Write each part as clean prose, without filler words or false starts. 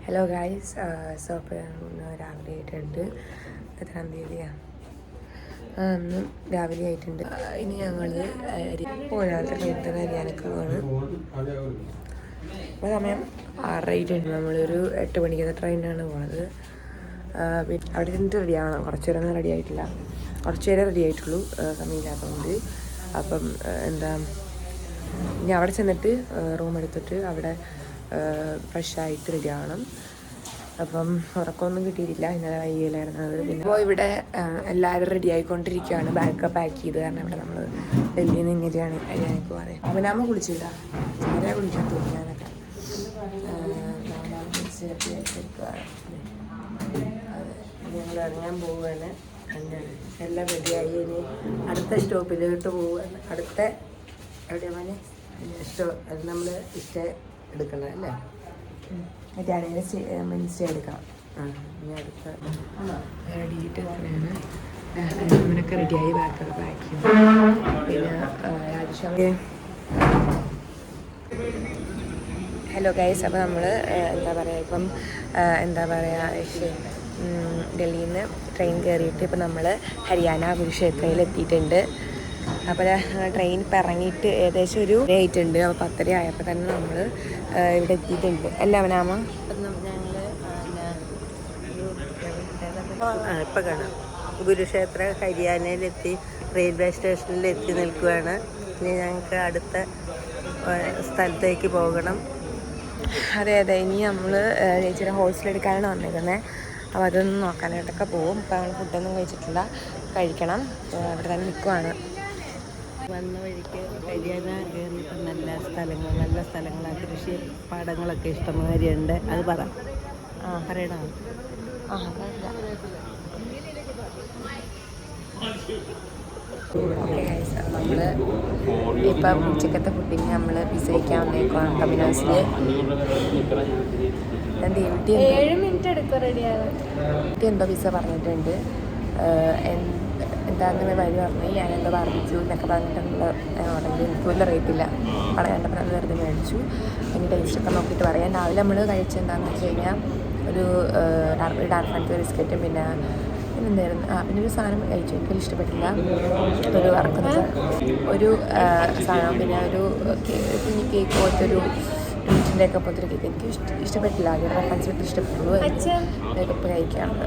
Hello guys, so അപ്പോൾ രാവിലെ ആയിട്ടുണ്ട്. എത്രാം തീയതിയാണ്? അന്ന് രാവിലെ ആയിട്ടുണ്ട്. ഇനി ഞങ്ങൾ രാത്രി ട്രെയിൻ അരിയാനൊക്കെ പോവാണ്. അപ്പോൾ സമയം 6:30 നമ്മളൊരു 8 മണിക്കത്തെ ട്രെയിനാണ് പോകുന്നത്. അവിടെ ഇരുന്നിട്ട് റെഡിയാവണം. കുറച്ച് നേരം റെഡി ആയിട്ടില്ല, കുറച്ച് നേരം റെഡി ആയിട്ടുള്ളൂ സമയമില്ലാത്തതുകൊണ്ട്. അപ്പം ഇനി അവിടെ ചെന്നിട്ട് റൂം എടുത്തിട്ട് അവിടെ ഫ്രഷായിട്ട് റെഡി ആവണം. അപ്പം ഉറക്കമൊന്നും കിട്ടിയിട്ടില്ല, ഇന്നലെ വൈകിയിലായിരുന്നത്. പിന്നെ ഇപ്പോൾ ഇവിടെ എല്ലാവരും റെഡി ആയിക്കൊണ്ടിരിക്കുകയാണ്, ബാഗൊക്കെ പാക്ക് ചെയ്ത്. കാരണം ഇവിടെ നമ്മൾ ഡൽഹിയിൽ നിന്ന് ഇങ്ങനെയാണ് അരിയാനൊക്കെ പറയാം. അപ്പം നമ്മൾ കുളിച്ചില്ല, ആരാ കുളിക്കാൻ തോന്നി ഞാനൊക്കെ ഞങ്ങൾ ഇറങ്ങാൻ പോവുകയാണ്. അങ്ങനെ എല്ലാം റെഡിയായി. ഇനി അടുത്ത സ്റ്റോപ്പിലോട്ട് പോവുകയാണ്. അടുത്ത എവിടെയാണ് അത് നമ്മൾ എടുക്കണം അല്ലേ? മറ്റേ സ്റ്റേ എടുക്കാം. ഇനി അടുത്ത റെഡിയിട്ട് പറയാണ്. അവനൊക്കെ റെഡിയായി, ബാഗൊക്കെ പാക്ക് ചെയ്യും. പിന്നെ രാജേഷ് ഹലോ ഗൈസ്, അപ്പോൾ നമ്മൾ ഇപ്പം ഡൽഹിയിൽ നിന്ന് ട്രെയിൻ കയറിയിട്ട് ഇപ്പം നമ്മൾ ഹരിയാന കുരുക്ഷേത്രയിൽ എത്തിയിട്ടുണ്ട്. അപ്പോൾ ട്രെയിൻ ഇപ്പം ഇറങ്ങിയിട്ട് ഏകദേശം ഒരു ആയിട്ടുണ്ട്. അപ്പോൾ 10:30 ആയപ്പോൾ തന്നെ നമ്മൾ ഇവിടെ എത്തിയിട്ടുണ്ട്. അല്ല അവനാമ ഇപ്പം കാണാം. കുരുക്ഷേത്ര ഹരിയാനയിലെത്തി, റെയിൽവേ സ്റ്റേഷനിലെത്തി നിൽക്കുകയാണ്. ഇനി ഞങ്ങൾക്ക് അടുത്ത സ്ഥലത്തേക്ക് പോകണം. അതെ, ഇനി നമ്മൾ ചേച്ചിയുടെ ഹോസ്റ്റലെടുക്കാനാണ് വന്നിരിക്കുന്നത്. അപ്പോൾ അതൊന്നും നോക്കാനായിട്ടൊക്കെ പോകും. ഇപ്പോൾ നമ്മൾ ഫുഡൊന്നും കഴിച്ചിട്ടില്ല, കഴിക്കണം. അവിടെ തന്നെ നിൽക്കുവാണ്. വന്ന വഴിക്ക് ഹരിയാന കയറിയിട്ട് നല്ല സ്ഥലങ്ങളാണ്. കൃഷി പാടങ്ങളൊക്കെ ഇഷ്ടംമാതിരിയുണ്ട്. അത് പറയണം. ഓക്കെ ഗൈസ്, നമ്മൾ ഇപ്പം ഉച്ചക്കത്തെ ഫുഡിന് നമ്മൾ പിസ കഴിക്കാൻ വന്നേക്കാണ് ഡൊമിനോസിൽ. 7 മിനിറ്റ് എടുക്കും റെഡിയാകാൻ. എന്തോ പിസ പറഞ്ഞിട്ടുണ്ട്. എന്താണെന്ന് വരി പറഞ്ഞു. ഞാനെന്തോ ബാർബിക്യൂ എന്നൊക്കെ പറഞ്ഞിട്ടുള്ള ഓർഡർ. എനിക്ക് വലിയ റേറ്റില്ല, പറയാണ്ടപ്പോൾ നമ്മൾ വെറുതെ മേടിച്ചു. അതിൻ്റെ ടേസ്റ്റൊക്കെ നോക്കിയിട്ട് പറയാം. രാവിലെ നമ്മൾ കഴിച്ചെന്താണെന്ന് വെച്ച് കഴിഞ്ഞാൽ ഒരു ഡാർക്ക് ഫാൻറ്റ ബിസ്ക്കറ്റും പിന്നെ എന്തായിരുന്നു പിന്നെ ഒരു സാധനം കഴിച്ചു. എനിക്കൊരു ഇഷ്ടപ്പെട്ടില്ല. ഒരു വറക്കുന്ന ഒരു സാധനം, പിന്നെ ഒരു കുഞ്ഞി കേക്ക് പോലത്തെ ഒരു ട്രീറ്റിൻ്റെ ഒക്കെ പോലത്തെ ഒരു കേക്ക് എനിക്ക് ഇഷ്ടപ്പെട്ടില്ല. ആദ്യം ഫാൻസി ഇഷ്ടപ്പെട്ടുള്ളൂ. ഇപ്പം കഴിക്കാറുണ്ട്.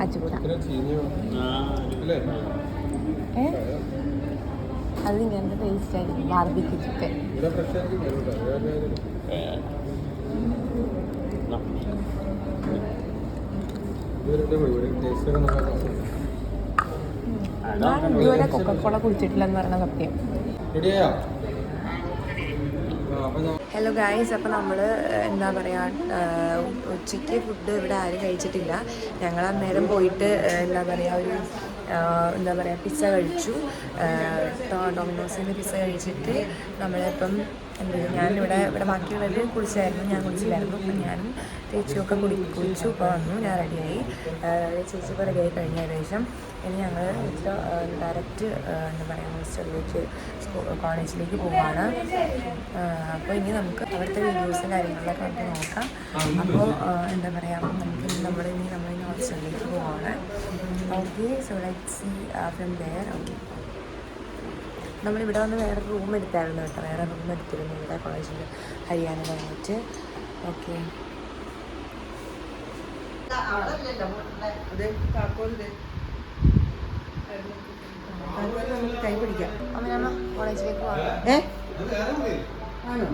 അച്ചുകൂടാ അത് ഇങ്ങനത്തെ ടേസ്റ്റ് ആയിരിക്കും. ബാർബിക്യൂ ചിക്കൻ ഞാൻ ഇതുവരെ കൊക്കക്കോള കുടിച്ചിട്ടില്ലെന്ന് പറയുന്ന സത്യം. ഹലോ ഗായ്സ്, അപ്പോൾ നമ്മൾ ഉച്ചയ്ക്ക് ഫുഡ് ഇവിടെ ആരും കഴിച്ചിട്ടില്ല. ഞങ്ങൾ അന്നേരം പോയിട്ട് പിസ്സ കഴിച്ചു. ഡൊമിനോസിൻ്റെ പിസ്സ കഴിച്ചിട്ട് നമ്മളിപ്പം ഞാനിവിടെ ബാക്കിയുള്ളവർ കുളിച്ചായിരുന്നു, ഞാൻ കുളിച്ചില്ലായിരുന്നു. അപ്പം ഞാനും ചേച്ചിയൊക്കെ കുളിച്ചു. ഇപ്പോൾ വന്നു, ഞാൻ റെഡിയായി. ചേച്ചി ഇപ്പോൾ റെഡിയായി കഴിഞ്ഞ ഏകദേശം. ഇനി ഞങ്ങൾ ഡയറക്റ്റ് ഹോസ്റ്റലിലേക്ക് കോളേജിലേക്ക് പോവുകയാണ്. അപ്പോൾ ഇനി നമുക്ക് അവിടുത്തെ വീഡിയോസും കാര്യങ്ങളൊക്കെ നമുക്ക് നോക്കാം. അപ്പോൾ നമ്മളിനി ഹോസ്റ്റലിലേക്ക് പോവുകയാണ്. Okay, so let's see from there. Okay, നമ്മളിവിടെ വന്ന് വേറെ റൂം എടുത്തായിരുന്നു കേട്ടോ. വേറെ റൂം എടുത്തിരുന്നു ഇവിടെ കോളേജിൽ ഹരിയാന കഴിഞ്ഞിട്ട്. ഓക്കെ, നമുക്ക് കൈ പിടിക്കാം. അമ്മ കോളേജിലേക്ക് പോകാം. ആണോ?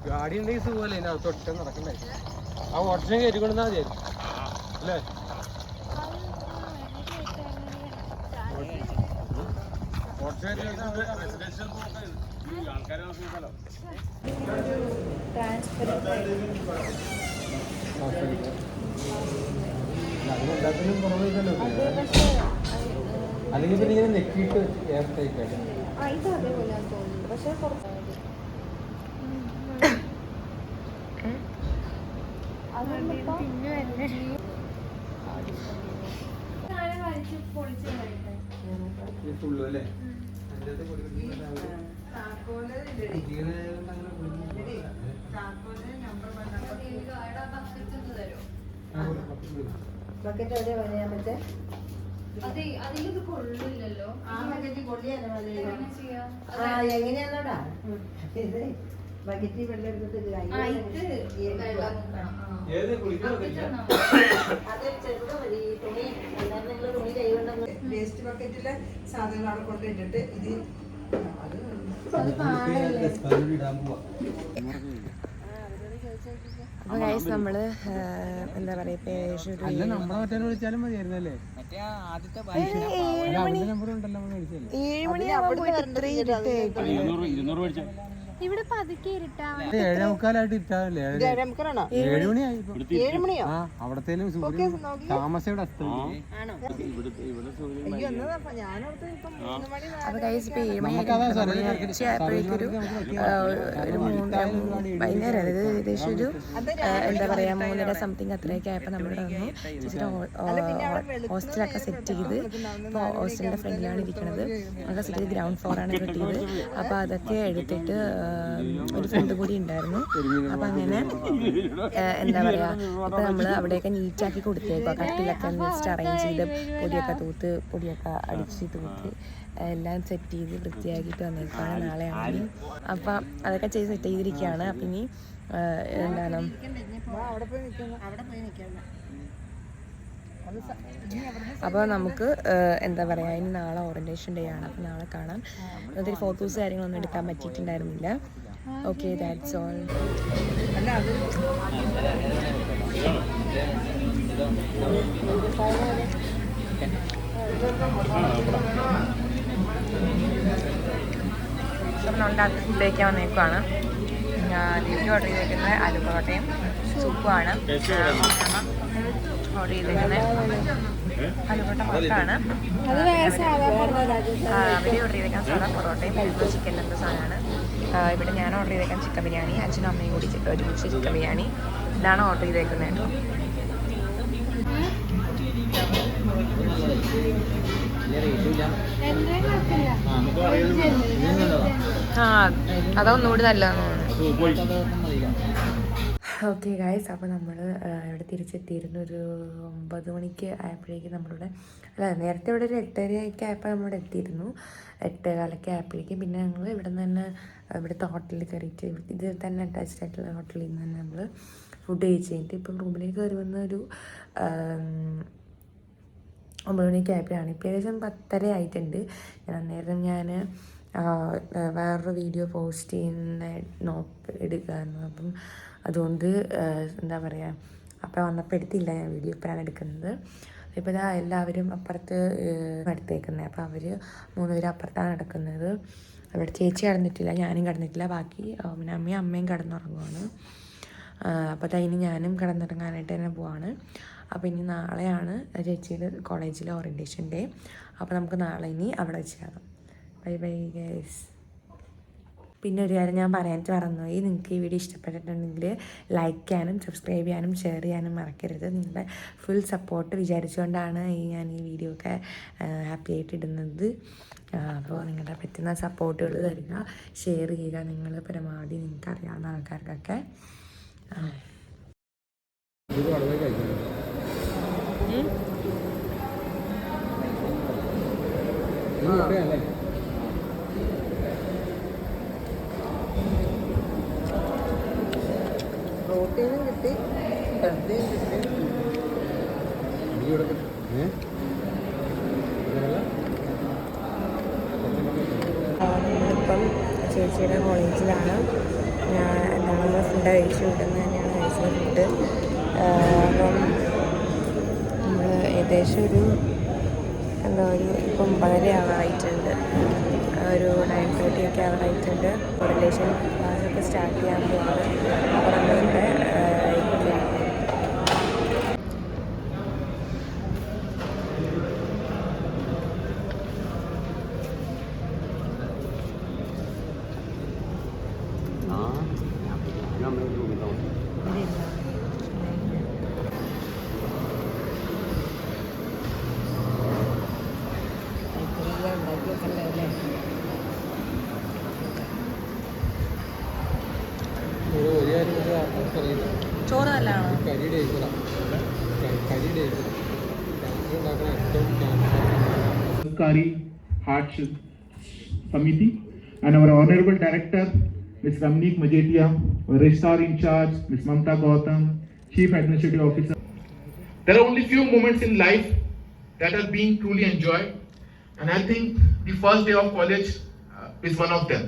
गाड़ी नहीं सुबह लेना तो अट्टे ना रखना है। अब ऑटो से कहेरी करना दे ले അല്ലെങ്കിൽ പിന്നെ ഇങ്ങനെ നെക്കിയിട്ട് എയർ ടൈറ്റ് ആയിട്ട് ഇത് അതേപോലെ തോന്നുന്നു, പക്ഷേ കുറച്ച് ഫുള്ളു അല്ലേ? ബക്കറ്റ് എവിടെയാ പറയാൻ പറ്റേ? എങ്ങനെയാണോടാ ഇത് ബക്കറ്റിൽ വെള്ളം എടുത്തിട്ട് വേസ്റ്റ് ബക്കറ്റിലെ സാധനങ്ങൾ അവിടെ കൊണ്ടിട്ടിട്ട് ഇത് അപ്പോൾ ഗൈസ് നമ്മൾ എന്താ പറയുക പേജ് അല്ല നമ്മളെ മറ്റേ വിളിച്ചാലും മതിയായിരുന്നല്ലേ? 7 മണിയാകുമ്പോൾ ഇവിടെ പതുക്കെ ഇരുട്ടാണ്. 7:45 ഇട്ടാലേ 7 മണിയായി. ആ അവിടത്തേലും സൂര്യൻ താമസയുടെ അപ്പോൾ ഗൈസ് ഇപ്പോൾ 7 മണിയായപ്പോഴേക്കൊരു വൈകുന്നേരം, അതായത് ഏകദേശം ഒരു എന്താ പറയുക 3:30 സംതിങ് അത്രയൊക്കെ ആയപ്പോൾ നമ്മളിവിടെ വന്നു. ചേച്ചിയുടെ ഹോസ്റ്റലൊക്കെ സെറ്റ് ചെയ്ത് ഇപ്പോൾ ഹോസ്റ്റലിൻ്റെ ഫ്രണ്ടിലാണ് ഇരിക്കുന്നത്. അതൊക്കെ സെറ്റ് ചെയ്ത് ഗ്രൗണ്ട് ഫ്ലോറാണ് കിട്ടിയത്. അപ്പോൾ അതൊക്കെ എടുത്തിട്ട് ഒരു ഫ്രണ്ട് കൂടി ഉണ്ടായിരുന്നു. അപ്പം അങ്ങനെ എന്താ പറയുക, ഇപ്പം നമ്മൾ അവിടെയൊക്കെ നീറ്റാക്കി കൊടുത്തേക്കുക. കട്ടിലൊക്കെ ജസ്റ്റ് അറേഞ്ച് ചെയ്ത് പൊടിയൊക്കെ അടിച്ച് തൂത്ത് എല്ലാം സെറ്റ് ചെയ്ത് വൃത്തിയാക്കിയിട്ട് വന്നേക്കാണ്. നാളെയാണ് അപ്പം അതൊക്കെ ചെയ്ത് സെറ്റ് ചെയ്തിരിക്കുകയാണ്. അപ്പം ഇനി എന്താണ് അപ്പോൾ നമുക്ക് എന്താ പറയുക, ഇനി നാളെ ഓറിയൻറ്റേഷൻ ഡേ ആണ്. അപ്പോൾ നാളെ കാണാം. ഒത്തിരി ഫോട്ടോസ് കാര്യങ്ങളൊന്നും എടുക്കാൻ പറ്റിയിട്ടുണ്ടായിരുന്നില്ല. Okay, that's all. അപ്പം നമ്മുടെ അടുത്ത് ഫുഡ് കഴിക്കാൻ വന്നേക്കുവാണ്. ലിജു ഓർഡർ ചെയ്തേക്കുന്നത് ആലു പൊറോട്ടയും സൂപ്പുമാണ്. ഓർഡർ ചെയ്തേക്കുന്നത് ആലു പൊറോട്ട മാത്രമാണ്. അവർ ഓർഡർ ചെയ്തേക്കാൻ സാധാ പൊറോട്ടയും ചിക്കൻ എന്ന സാധനമാണ്. ഇവിടെ ഞാൻ ഓർഡർ ചെയ്തേക്കാൻ ചിക്കൻ ബിരിയാണി, അച്ഛനും അമ്മയും കൂടി ഒരുമിച്ച് ചിക്കൻ ബിരിയാണി. ഇതാണ് ഓർഡർ ചെയ്തേക്കുന്നത് കേട്ടോ. ആ അതൊന്നുകൂടി നല്ലതാണെന്ന് തോന്നുന്നു. ഓക്കെ ഗായ്സ്, അപ്പോൾ നമ്മൾ ഇവിടെ തിരിച്ചെത്തിയിരുന്നു. ഒരു 9 മണിക്ക് ആയപ്പോഴേക്കും നമ്മളിവിടെ, അല്ല നേരത്തെ ഇവിടെ ഒരു 8:30 ആയപ്പോൾ നമ്മളിവിടെ എത്തിയിരുന്നു. 8:15 ആയപ്പോഴേക്കും പിന്നെ ഞങ്ങൾ ഇവിടെ നിന്ന് തന്നെ ഇവിടുത്തെ ഹോട്ടലിൽ കയറിയിട്ട് ഇത് തന്നെ അറ്റാച്ച്ഡ് ആയിട്ടുള്ള ഹോട്ടലിൽ നിന്ന് തന്നെ നമ്മൾ ഫുഡ് കഴിച്ച് കഴിഞ്ഞിട്ട് ഇപ്പം റൂമിലേക്ക് കയറി വന്ന ഒരു 9 മണിക്ക് ആയപ്പോഴാണ്. ഇപ്പോൾ ഏകദേശം 10:30 ആയിട്ടുണ്ട്. അന്നേരം ഞാൻ വേറൊരു വീഡിയോ പോസ്റ്റ് ചെയ്യുന്ന എടുക്കായിരുന്നു. അപ്പം അതുകൊണ്ട് എന്താ പറയുക, അപ്പോൾ വന്നപ്പോൾ എടുത്തില്ല ഞാൻ വീഡിയോ. ഇപ്പോഴാണ് എടുക്കുന്നത്. ഇപ്പോൾ ഇതാ എല്ലാവരും അപ്പുറത്ത് എടുത്തേക്കുന്നത്. അപ്പോൾ അവർ 3 പേര് അപ്പുറത്താണ് നടക്കുന്നത്. അവിടെ ചേച്ചി കിടന്നിട്ടില്ല, ഞാനും കിടന്നിട്ടില്ല. ബാക്കി പിന്നെ അമ്മയും കിടന്നുറങ്ങുവാണ്. അപ്പോൾ ഇനി ഞാനും കിടന്നിറങ്ങാനായിട്ട് തന്നെ പോവാണ്. അപ്പോൾ ഇനി നാളെയാണ് ചേച്ചിയുടെ കോളേജിലെ ഓറിയൻറ്റേഷൻ ഡേ. അപ്പോൾ നമുക്ക് നാളെ ഇനി അവിടെ വെച്ച് കാണാം. Bye bye guys. പിന്നെ ഒരു കാര്യം ഞാൻ പറയാനായിട്ട് മറന്നുപോയി. നിങ്ങൾക്ക് ഈ വീഡിയോ ഇഷ്ടപ്പെട്ടിട്ടുണ്ടെങ്കിൽ ലൈക്ക് ചെയ്യാനും സബ്സ്ക്രൈബ് ചെയ്യാനും ഷെയർ ചെയ്യാനും മറക്കരുത്. നിങ്ങളുടെ ഫുൾ സപ്പോർട്ട് വിചാരിച്ചുകൊണ്ടാണ് ഞാൻ ഈ വീഡിയോ ഒക്കെ ഹാപ്പി ആയിട്ട് ഇടുന്നത്. അപ്പോൾ നിങ്ങളുടെ പറ്റുന്ന സപ്പോർട്ടുകൾ തരിക, ഷെയർ ചെയ്യുക നിങ്ങൾ പരമാവധി നിങ്ങൾക്ക് അറിയാവുന്ന ആൾക്കാർക്കൊക്കെ. പ്രോട്ടീനും കിട്ടി, ഹെൽത്തിയും കിട്ടി. നമ്മളിപ്പം ചേച്ചിയുടെ കോളേജിലാണ്. എന്താണ് നമ്മൾ ഫുഡ് കഴിച്ചു വിടുന്നത് തന്നെയാണ് കഴിച്ച ഫുഡ്. അപ്പം നമ്മൾ ഏകദേശം ഒരു ഇപ്പം 9:30 ആവാറായിട്ടുണ്ട്. ഒരു 9:30 ഒക്കെ ആവാറായിട്ടുണ്ട്. ഓറിയൻറ്റേഷൻ ക്ലാസ്സൊക്കെ സ്റ്റാർട്ട് ചെയ്യാൻ പോകുന്നത്. അപ്പോൾ നമ്മളിവിടെ ചോറ് നല്ലതാണോ? Kari Heart Samiti and our Honorable Director Ms. Ramneek Majetia, our Registrar in charge Ms. Mamta Gautam, Chief Administrative Officer. There are only few moments in life that are being truly enjoyed, and I think the first day of college is one of them.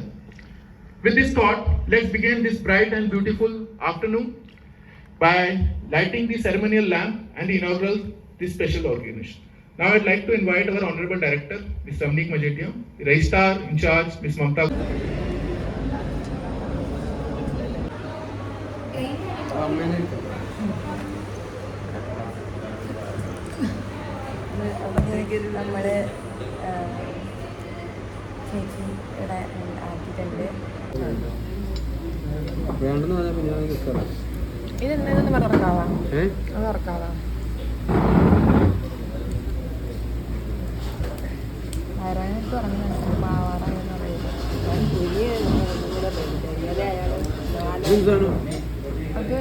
With this thought, let's begin this bright and beautiful afternoon by lighting the ceremonial lamp and the inaugural this special occasion. Now I'd like to invite our Honorable Director, Ms. Ramneek Majetia, the Registrar in charge, Ms. Mamta. നമ്മൾ ചേച്ചി ഇവിടെ ആക്കിയിട്ടുണ്ട്. വേണ്ടെന്ന് പറഞ്ഞാൽ പിന്നെ ഇതെന്താണെന്ന് പറഞ്ഞ ഇറക്കാവാം, അത് ഇറക്കാവാം. വയറാനായിട്ട് പറഞ്ഞു പാവാറായെന്ന് അറിയില്ല. അത്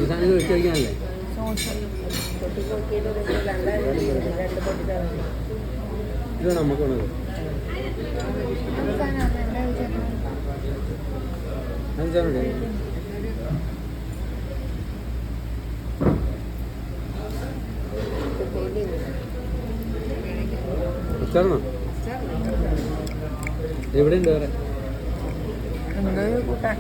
എന്താ കഴിക്കാനല്ലേ സോസ് ഇത് നമുക്കുള്ളത്. അഞ്ചാണോ? അച്ചാറണോ? എവിടെ ഉണ്ട് വേറെ കൂട്ടാൻ?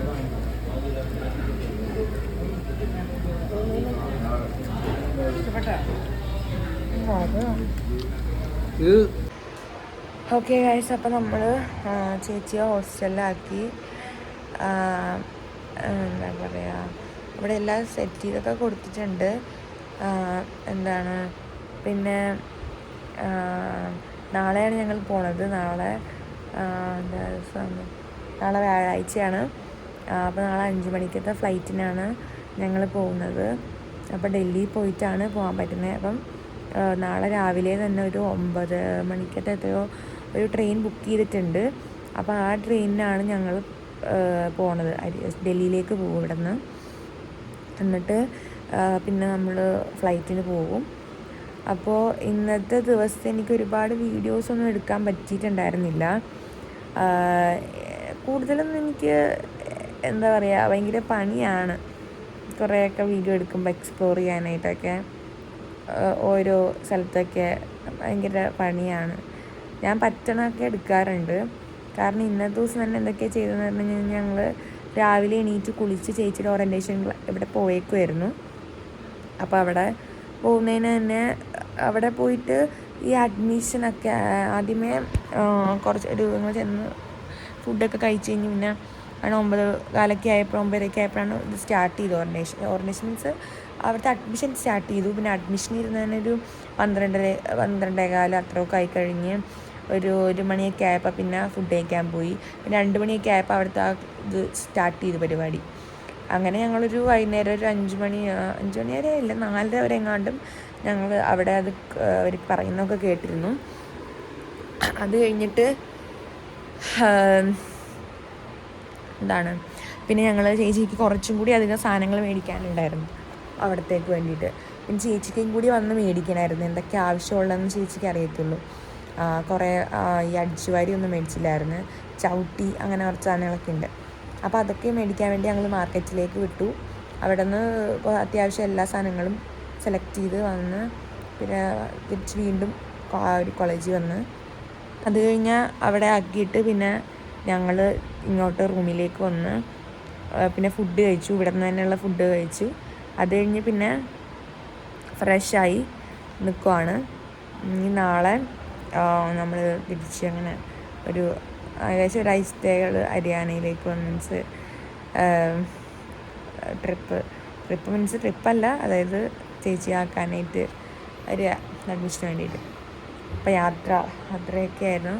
ഓക്കെ ഗൈസ്, അപ്പോൾ നമ്മൾ ചേച്ചിയെ ഹോസ്റ്റലിലാക്കി. എന്താ പറയുക, ഇവിടെ എല്ലാം സെറ്റ് ചെയ്തൊക്കെ കൊടുത്തിട്ടുണ്ട്. എന്താണ് പിന്നെ നാളെയാണ് ഞങ്ങൾ പോണത്. നാളെ എന്താ ദിവസം, നാളെ വ്യാഴാഴ്ചയാണ്. അപ്പോൾ നാളെ 5 മണിക്കത്തെ ഫ്ലൈറ്റിനാണ് ഞങ്ങൾ പോകുന്നത്. അപ്പോൾ ഡൽഹി പോയിട്ടാണ് പോകാൻ പറ്റുന്നത്. അപ്പം നാളെ രാവിലെ തന്നെ ഒരു 9 മണിക്കത്തെ എത്രയോ ഒരു ട്രെയിൻ ബുക്ക് ചെയ്തിട്ടുണ്ട്. അപ്പോൾ ആ ട്രെയിനിനാണ് ഞങ്ങൾ പോണത്. ഡൽഹിയിലേക്ക് പോകും ഇവിടെ നിന്ന്. എന്നിട്ട് പിന്നെ നമ്മൾ ഫ്ലൈറ്റിന് പോകും. അപ്പോൾ ഇന്നത്തെ ദിവസത്തെ എനിക്ക് ഒരുപാട് വീഡിയോസൊന്നും എടുക്കാൻ പറ്റിയിട്ടുണ്ടായിരുന്നില്ല. കൂടുതലൊന്നും എനിക്ക് എന്താ പറയുക, ഭയങ്കര പണിയാണ്. കുറേയൊക്കെ വീഡിയോ എടുക്കുമ്പോൾ എക്സ്പ്ലോർ ചെയ്യാനായിട്ടൊക്കെ ഓരോ സ്ഥലത്തൊക്കെ ഭയങ്കര പണിയാണ്. ഞാൻ പറ്റണമൊക്കെ എടുക്കാറുണ്ട്. കാരണം ഇന്നത്തെ ദിവസം തന്നെ എന്തൊക്കെയാണ് ചെയ്തതെന്ന് പറഞ്ഞു കഴിഞ്ഞാൽ, ഞങ്ങൾ രാവിലെ എണീറ്റ് കുളിച്ച് ചേച്ചിയുടെ ഓറിയൻറ്റേഷൻ ഇവിടെ പോയേക്കുമായിരുന്നു. അപ്പോൾ അവിടെ പോകുന്നതിന് തന്നെ അവിടെ പോയിട്ട് ഈ അഡ്മിഷനൊക്കെ ആദ്യമേ കുറച്ച് ഒരു നിങ്ങൾ ചെന്ന് ഫുഡൊക്കെ കഴിച്ച് കഴിഞ്ഞ് പിന്നെ 9:15 ആയപ്പോൾ 9:30 ആയപ്പോഴാണ് ഇത് സ്റ്റാർട്ട് ചെയ്തു. ഓറിയൻറ്റേഷൻ മീൻസ് അവിടുത്തെ അഡ്മിഷൻ സ്റ്റാർട്ട് ചെയ്തു. പിന്നെ അഡ്മിഷൻ ഇരുന്നതിന് ഒരു 12:15 അത്രയൊക്കെ ആയിക്കഴിഞ്ഞ് ഒരു 1 മണിയൊക്കെ ആയപ്പോൾ പിന്നെ ഫുഡ് കഴിക്കാൻ പോയി. പിന്നെ 2 മണിയൊക്കെ ആയപ്പോൾ അവിടുത്തെ ഇത് സ്റ്റാർട്ട് ചെയ്തു പരിപാടി. അങ്ങനെ ഞങ്ങളൊരു വൈകുന്നേരം ഒരു 5 മണി വരെ ഇല്ല, 4:30 വരെ എങ്ങാണ്ടും ഞങ്ങൾ അവിടെ അത് അവർ പറയുന്നതൊക്കെ കേട്ടിരുന്നു. അത് കഴിഞ്ഞിട്ട് എന്താണ് പിന്നെ ഞങ്ങൾ ചേച്ചിക്ക് കുറച്ചും കൂടി അധികം സാധനങ്ങൾ മേടിക്കാനുണ്ടായിരുന്നു അവിടത്തേക്ക് വേണ്ടിയിട്ട്. പിന്നെ ചേച്ചിക്കും കൂടി വന്ന് മേടിക്കണമായിരുന്നു. എന്തൊക്കെ ആവശ്യമുള്ളതെന്ന് ചേച്ചിക്ക് അറിയത്തുള്ളൂ. കുറേ ഈ അടിച്ചുവാരി ഒന്നും മേടിച്ചില്ലായിരുന്നു. ചവിട്ടി അങ്ങനെ കുറച്ച് സാധനങ്ങളൊക്കെ ഉണ്ട്. അപ്പോൾ അതൊക്കെ മേടിക്കാൻ വേണ്ടി ഞങ്ങൾ മാർക്കറ്റിലേക്ക് വിട്ടു. അവിടെ നിന്ന് അത്യാവശ്യം എല്ലാ സാധനങ്ങളും സെലക്ട് ചെയ്ത് വന്ന് പിന്നെ തിരിച്ച് വീണ്ടും ഒരു കോളേജിൽ വന്ന് അത് കഴിഞ്ഞാൽ അവിടെ ആക്കിയിട്ട് പിന്നെ ഞങ്ങൾ ഇങ്ങോട്ട് റൂമിലേക്ക് വന്ന് പിന്നെ ഫുഡ് കഴിച്ചു. ഇവിടെ നിന്ന് തന്നെയുള്ള ഫുഡ് കഴിച്ചു. അത് കഴിഞ്ഞ് പിന്നെ ഫ്രഷായി നിൽക്കുവാണ്. നാളെ നമ്മൾ തിരിച്ച് അങ്ങനെ ഒരു ഏകദേശം ഒരാഴ്ചത്തേകൾ ഹരിയാനയിലേക്ക് മീൻസ് ട്രിപ്പ് മീൻസ് ട്രിപ്പല്ല, അതായത് ചേച്ചിയാക്കാനായിട്ട് ഒരു അഡ്മിഷന് വേണ്ടിയിട്ട്. അപ്പോൾ യാത്രയൊക്കെ ആയിരുന്നു.